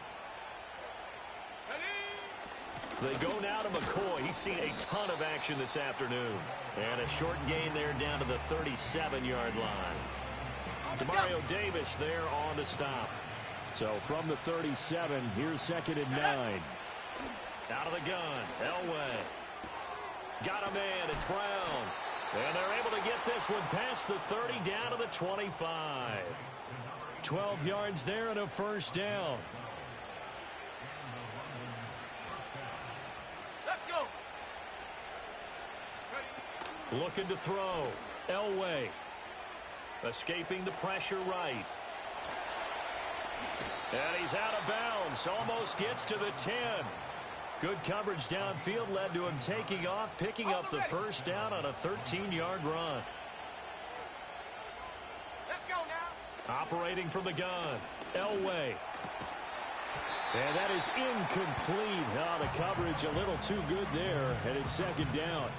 Speaker 2: They go now to McCoy. He's seen a ton of action this afternoon. And a short gain there down to the 37-yard line. Demario Davis there on the stop.
Speaker 4: So from the 37, here's 2nd and 9.
Speaker 2: Out of the gun, Elway. Got a man, it's Brown. And they're able to get this one past the 30 down to the 25.
Speaker 4: 12 yards there and a 1st down.
Speaker 1: Let's go.
Speaker 2: Looking to throw. Elway. Escaping the pressure right. And he's out of bounds. Almost gets to the 10. Good coverage downfield led to him taking off, picking up the 1st down on a 13-yard run. Operating from the gun, Elway.
Speaker 4: And that is incomplete. Oh, the coverage a little too good there, and it's 2nd down.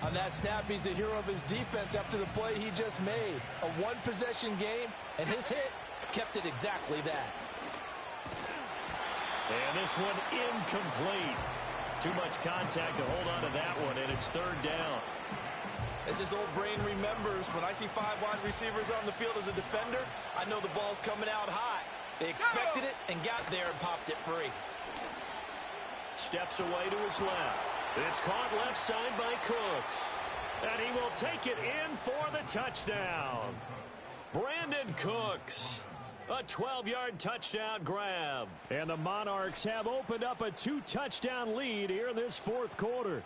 Speaker 3: On that snap, he's the hero of his defense after the play he just made. A one-possession game, and his hit kept it exactly that.
Speaker 2: And this one incomplete. Too much contact to hold on to that one, and it's 3rd down.
Speaker 3: As his old brain remembers, when I see 5 wide receivers on the field as a defender, I know the ball's coming out high. They expected it and got there and popped it free.
Speaker 2: Steps away to his left. It's caught left side by Cooks. And he will take it in for the touchdown. Brandon Cooks. A 12-yard touchdown grab.
Speaker 4: And the Monarchs have opened up a 2-touchdown lead here in this fourth quarter.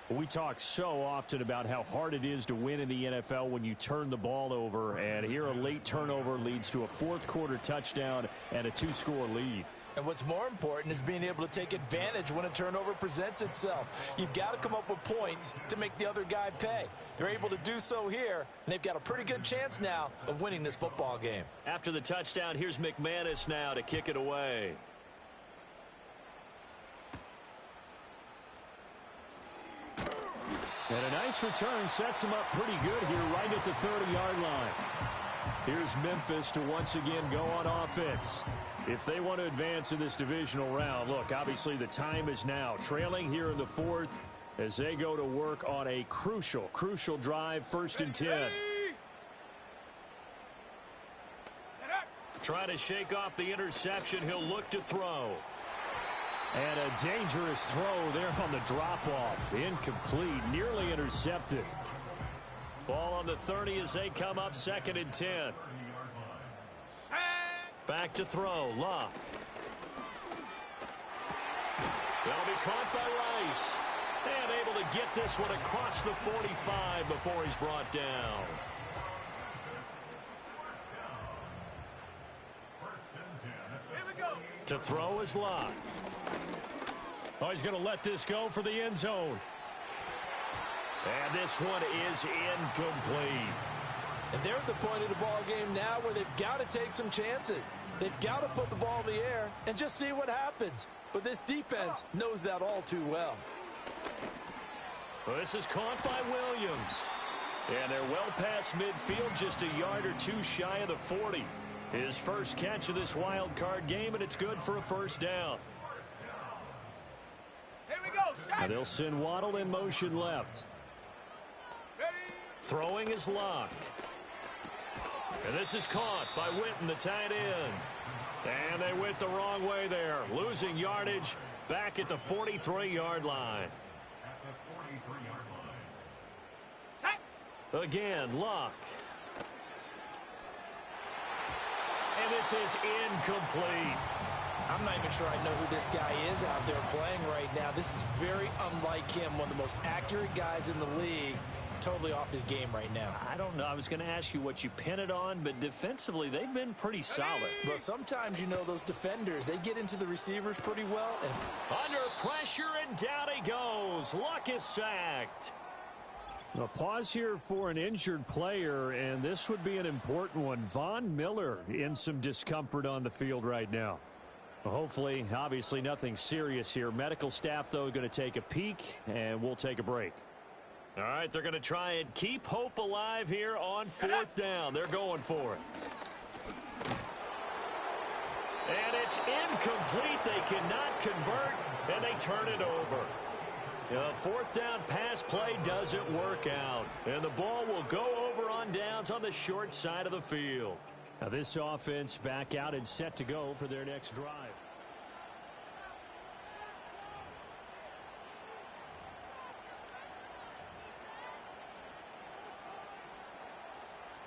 Speaker 4: We talk so often about how hard it is to win in the NFL when you turn the ball over, and here a late turnover leads to a fourth quarter touchdown and a 2-score lead.
Speaker 3: And what's more important is being able to take advantage when a turnover presents itself. You've got to come up with points to make the other guy pay. They're able to do so here, and they've got a pretty good chance now of winning this football game.
Speaker 2: After the touchdown, here's McManus now to kick it away.
Speaker 4: And a nice return sets him up pretty good here right at the 30-yard line. Here's Memphis to once again go on offense. If they want to advance in this divisional round, look, obviously the time is now. Trailing here in the fourth as they go to work on a crucial drive, 1st and 10.
Speaker 2: Trying to shake off the interception. He'll look to throw.
Speaker 4: And a dangerous throw there on the drop-off. Incomplete, nearly intercepted.
Speaker 2: Ball on the 30 as they come up 2nd and 10. Back to throw. Luck. That'll be caught by Rice. And able to get this one across the 45 before he's brought down. To throw is Luck. Oh, he's going to let this go for the end zone. And this one is incomplete.
Speaker 3: And they're at the point of the ball game now where they've got to take some chances. They've got to put the ball in the air and just see what happens. But this defense knows that all too well.
Speaker 2: Well, this is caught by Williams. And they're well past midfield, just a yard or two shy of the 40. His first catch of this wild card game, and it's good for a first down.
Speaker 1: Here we go.
Speaker 2: Now they'll send Waddle in motion left.
Speaker 1: Ready.
Speaker 2: Throwing is Luck. And this is caught by Witten, the tight end. And they went the wrong way there, losing yardage back at the 43-yard line. Again, Luck. And this is incomplete.
Speaker 3: I'm not even sure I know who this guy is out there playing right now. This is very unlike him, one of the most accurate guys in the league. Totally off his game right now.
Speaker 2: I don't know. I was going to ask you what you pin it on, but defensively, they've been pretty solid.
Speaker 3: Well, sometimes, you know, those defenders, they get into the receivers pretty well. And
Speaker 2: under pressure, and down he goes. Luck is sacked.
Speaker 4: A pause here for an injured player, and this would be an important one. Von Miller in some discomfort on the field right now. Well, hopefully, obviously nothing serious here. Medical staff, though, going to take a peek, and we'll take a break.
Speaker 2: All right, they're going to try and keep hope alive here on fourth down. They're going for it. And it's incomplete. They cannot convert, and they turn it over. The fourth down pass play doesn't work out, and the ball will go over on downs on the short side of the field.
Speaker 4: Now this offense back out and set to go for their next drive.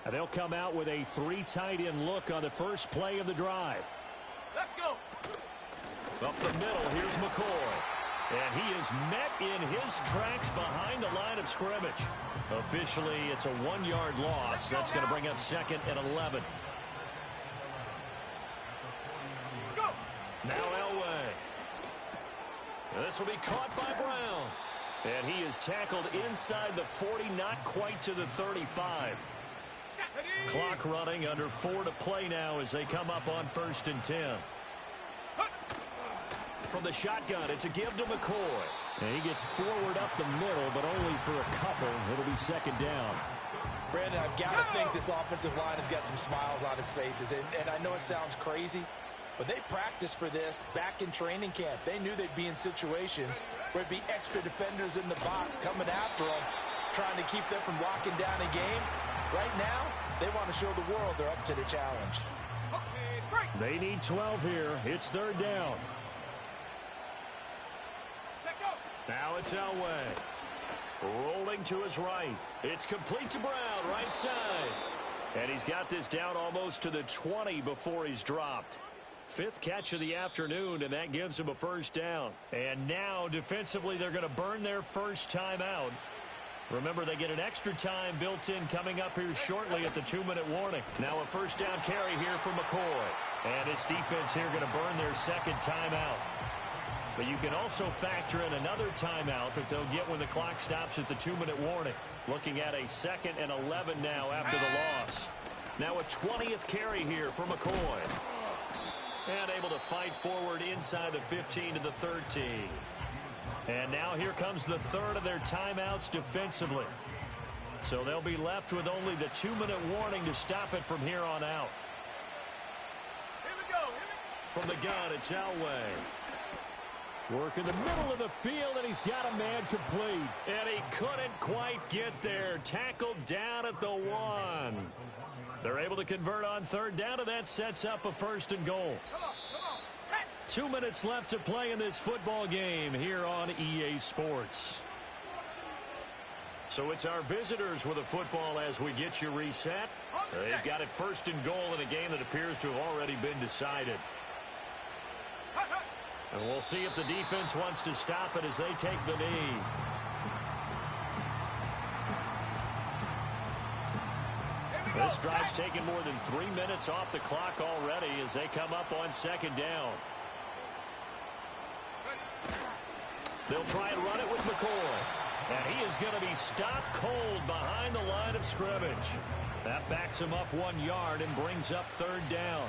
Speaker 4: Now they'll come out with a three tight end look on the first play of the drive.
Speaker 1: Let's go.
Speaker 2: Up the middle, here's McCoy. And he is met in his tracks behind the line of scrimmage. Officially, it's a 1-yard loss. That's going to bring up 2nd and 11.
Speaker 1: Go.
Speaker 2: Now Elway. And this will be caught by Brown. And he is tackled inside the 40, not quite to the 35. Clock running, under 4 to play now as they come up on 1st and 10. From the shotgun, it's a give to McCoy.
Speaker 4: And he gets forward up the middle, but only for a couple. It'll be 2nd down.
Speaker 3: Brandon, I've got to think this offensive line has got some smiles on its faces. And I know it sounds crazy, but they practiced for this back in training camp. They knew they'd be in situations where it'd be extra defenders in the box coming after them, trying to keep them from locking down a game. Right now, they want to show the world they're up to the challenge.
Speaker 4: They need 12 here. It's 3rd down.
Speaker 2: Now it's Elway. Rolling to his right. It's complete to Brown, right side. And he's got this down almost to the 20 before he's dropped. 5th catch of the afternoon, and that gives him a first down. And now, defensively, they're going to burn their first timeout. Remember, they get an extra time built in coming up here shortly at the 2-minute warning. Now a first down carry here for McCoy. And his defense here going to burn their 2nd timeout. But you can also factor in another timeout that they'll get when the clock stops at the 2-minute warning. Looking at a 2nd and 11 now after the loss. Now a 20th carry here for McCoy. And able to fight forward inside the 15 to the 13. And now here comes the 3rd of their timeouts defensively. So they'll be left with only the 2-minute warning to stop it from here on out.
Speaker 1: Here we go.
Speaker 2: From the gun, it's Elway.
Speaker 4: Work in the middle of the field, and he's got a man complete.
Speaker 2: And he couldn't quite get there. Tackled down at the 1. They're able to convert on 3rd down, and that sets up a 1st and goal.
Speaker 1: Come on.
Speaker 2: 2 minutes left to play in this football game here on EA Sports. So it's our visitors with a football as we get you reset. They've got it first and goal in a game that appears to have already been decided. And we'll see if the defense wants to stop it as they take the knee. This drive's taken more than 3 minutes off the clock already as they come up on second down. They'll try and run it with McCoy. And he is going to be stopped cold behind the line of scrimmage. That backs him up 1 yard and brings up third down.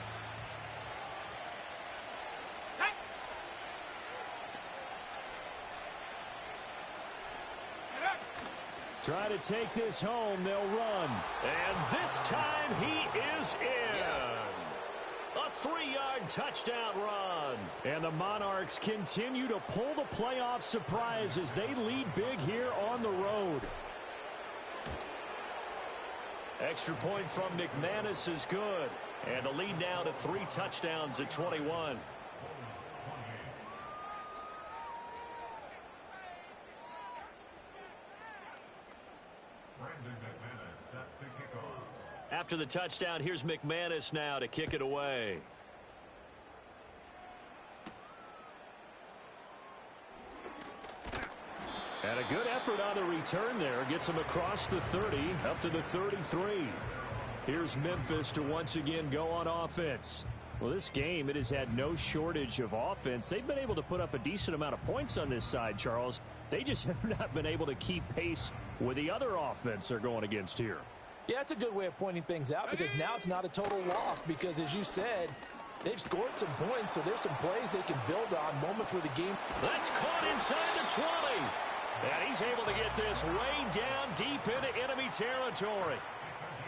Speaker 4: Try to take this home. They'll run.
Speaker 2: And this time he is in.
Speaker 4: Yes.
Speaker 2: A 3-yard touchdown run.
Speaker 4: And the Monarchs continue to pull the playoff surprise as they lead big here on the road.
Speaker 2: Extra point from McManus is good. And the lead now to 3 touchdowns at 21. After the touchdown, here's McManus now to kick it away.
Speaker 4: And a good effort on the return there. Gets him across the 30, up to the 33. Here's Memphis to once again go on offense. Well, this game, it has had no shortage of offense. They've been able to put up a decent amount of points on this side, Charles. They just have not been able to keep pace with the other offense they're going against here.
Speaker 3: Yeah, that's a good way of pointing things out because now it's not a total loss because, as you said, they've scored some points, so there's some plays they can build on, moments where the game.
Speaker 2: That's caught inside the 20. And he's able to get this way down deep into enemy territory.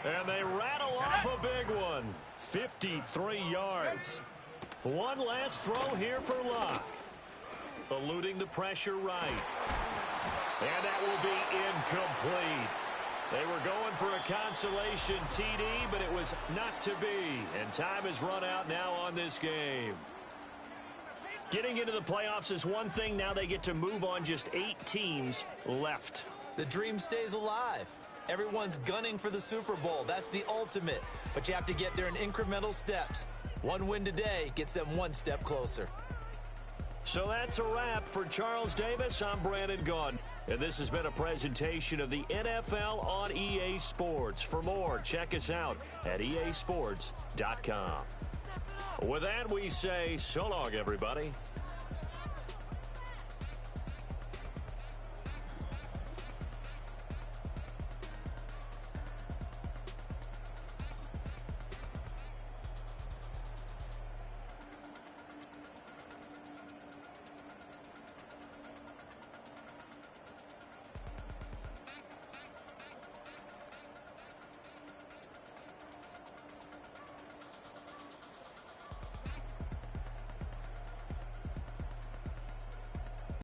Speaker 2: And they rattle off a big one. 53 yards. One last throw here for Locke. Eluding the pressure right. And that will be incomplete. They were going for a consolation TD, but it was not to be. And time has run out now on this game. Getting into the playoffs is one thing. Now they get to move on. Just 8 teams left.
Speaker 5: The dream stays alive. Everyone's gunning for the Super Bowl. That's the ultimate. But you have to get there in incremental steps. One win today gets them one step closer.
Speaker 2: So that's a wrap for Charles Davis. I'm Brandon Gunn. And this has been a presentation of the NFL on EA Sports. For more, check us out at easports.com. With that, we say so long, everybody.